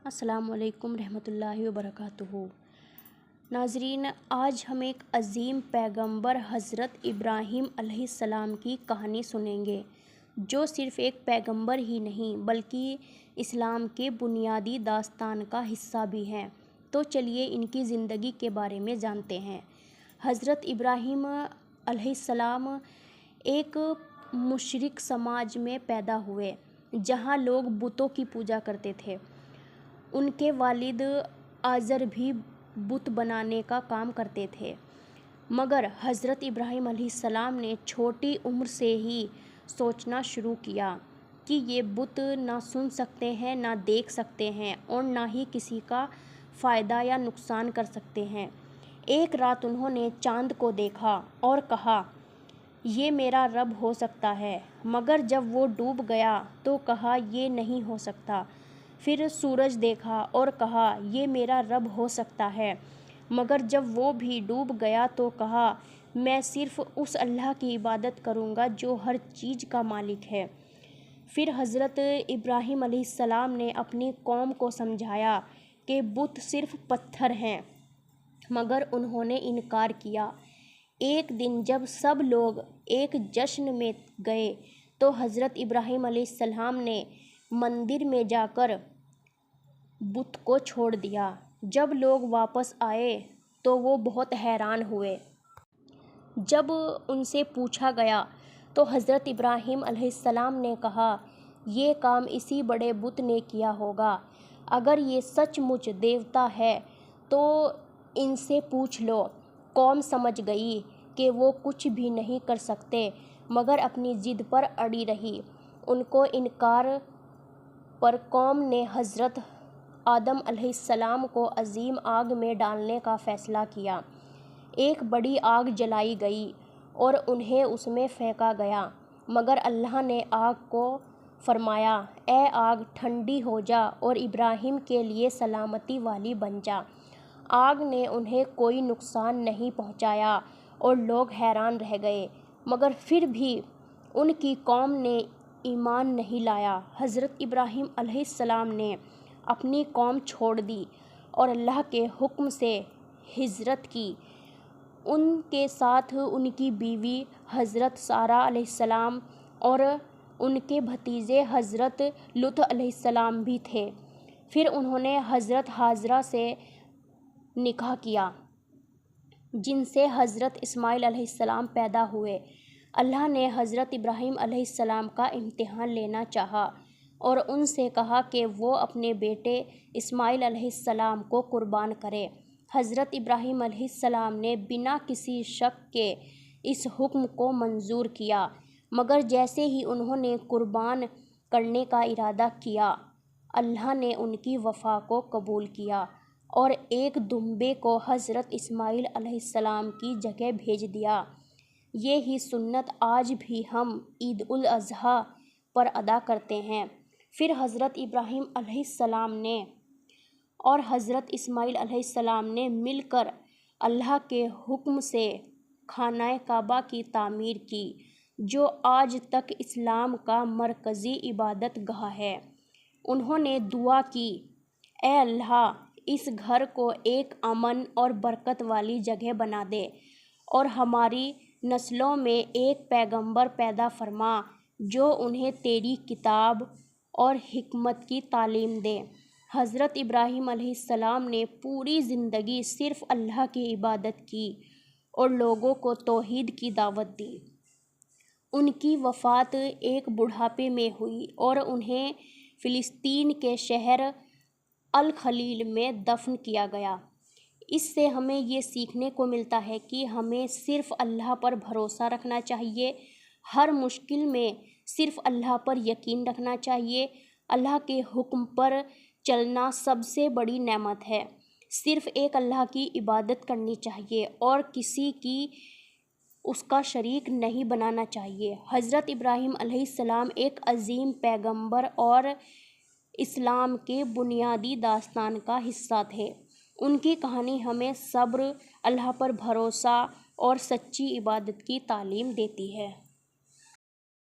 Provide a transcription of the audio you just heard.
السلام علیکم رحمۃ اللہ وبرکاتہ۔ ناظرین، آج ہم ایک عظیم پیغمبر حضرت ابراہیم علیہ السلام کی کہانی سنیں گے، جو صرف ایک پیغمبر ہی نہیں بلکہ اسلام کے بنیادی داستان کا حصہ بھی ہیں۔ تو چلیے ان کی زندگی کے بارے میں جانتے ہیں۔ حضرت ابراہیم علیہ السلام ایک مشرک سماج میں پیدا ہوئے، جہاں لوگ بتوں کی پوجا کرتے تھے۔ ان کے والد آزر بھی بت بنانے کا کام کرتے تھے، مگر حضرت ابراہیم علیہ السلام نے چھوٹی عمر سے ہی سوچنا شروع کیا کہ یہ بت نہ سن سکتے ہیں، نہ دیکھ سکتے ہیں اور نہ ہی کسی کا فائدہ یا نقصان کر سکتے ہیں۔ ایک رات انہوں نے چاند کو دیکھا اور کہا، یہ میرا رب ہو سکتا ہے، مگر جب وہ ڈوب گیا تو کہا، یہ نہیں ہو سکتا۔ پھر سورج دیکھا اور کہا، یہ میرا رب ہو سکتا ہے، مگر جب وہ بھی ڈوب گیا تو کہا، میں صرف اس اللہ کی عبادت کروں گا جو ہر چیز کا مالک ہے۔ پھر حضرت ابراہیم علیہ السلام نے اپنی قوم کو سمجھایا کہ بت صرف پتھر ہیں، مگر انہوں نے انکار کیا۔ ایک دن جب سب لوگ ایک جشن میں گئے تو حضرت ابراہیم علیہ السلام نے مندر میں جا کر بت کو چھوڑ دیا۔ جب لوگ واپس آئے تو وہ بہت حیران ہوئے۔ جب ان سے پوچھا گیا تو حضرت ابراہیم علیہ السلام نے کہا، یہ کام اسی بڑے بت نے کیا ہوگا۔ اگر یہ سچ مچ دیوتا ہے تو ان سے پوچھ لو۔ قوم سمجھ گئی کہ وہ کچھ بھی نہیں کر سکتے، مگر اپنی ضد پر اڑی رہی۔ ان کو انکار پر قوم نے حضرت آدم علیہ السلام کو عظیم آگ میں ڈالنے کا فیصلہ کیا۔ ایک بڑی آگ جلائی گئی اور انہیں اس میں پھینکا گیا، مگر اللہ نے آگ کو فرمایا، اے آگ ٹھنڈی ہو جا اور ابراہیم کے لیے سلامتی والی بن جا۔ آگ نے انہیں کوئی نقصان نہیں پہنچایا اور لوگ حیران رہ گئے، مگر پھر بھی ان کی قوم نے ایمان نہیں لایا۔ حضرت ابراہیم علیہ السلام نے اپنی قوم چھوڑ دی اور اللہ کے حکم سے ہجرت کی۔ ان کے ساتھ ان کی بیوی حضرت سارہ علیہ السلام اور ان کے بھتیجے حضرت لوط علیہ السلام بھی تھے۔ پھر انہوں نے حضرت ہاجرہ سے نکاح کیا، جن سے حضرت اسماعیل علیہ السلام پیدا ہوئے۔ اللہ نے حضرت ابراہیم علیہ السلام کا امتحان لینا چاہا اور ان سے کہا کہ وہ اپنے بیٹے اسماعیل علیہ السلام کو قربان کرے۔ حضرت ابراہیم علیہ السلام نے بنا کسی شک کے اس حکم کو منظور کیا، مگر جیسے ہی انہوں نے قربان کرنے کا ارادہ کیا، اللہ نے ان کی وفا کو قبول کیا اور ایک دمبے کو حضرت اسماعیل علیہ السلام کی جگہ بھیج دیا۔ یہی سنت آج بھی ہم عید الاضحیٰ پر ادا کرتے ہیں۔ پھر حضرت ابراہیم علیہ السلام نے اور حضرت اسماعیل علیہ السلام نے مل کر اللہ کے حکم سے خانہ کعبہ کی تعمیر کی، جو آج تک اسلام کا مرکزی عبادت گاہ ہے۔ انہوں نے دعا کی، اے اللہ، اس گھر کو ایک امن اور برکت والی جگہ بنا دے اور ہماری نسلوں میں ایک پیغمبر پیدا فرما جو انہیں تیری کتاب اور حکمت کی تعلیم دے۔ حضرت ابراہیم علیہ السلام نے پوری زندگی صرف اللہ کی عبادت کی اور لوگوں کو توحید کی دعوت دی۔ ان کی وفات ایک بڑھاپے میں ہوئی اور انہیں فلسطین کے شہر الخلیل میں دفن کیا گیا۔ اس سے ہمیں یہ سیکھنے کو ملتا ہے کہ ہمیں صرف اللہ پر بھروسہ رکھنا چاہیے، ہر مشکل میں صرف اللہ پر یقین رکھنا چاہیے۔ اللہ کے حکم پر چلنا سب سے بڑی نعمت ہے۔ صرف ایک اللہ کی عبادت کرنی چاہیے اور کسی کی اس کا شریک نہیں بنانا چاہیے۔ حضرت ابراہیم علیہ السلام ایک عظیم پیغمبر اور اسلام کے بنیادی داستان کا حصہ تھے۔ ان کی کہانی ہمیں صبر، اللہ پر بھروسہ اور سچی عبادت کی تعلیم دیتی ہے۔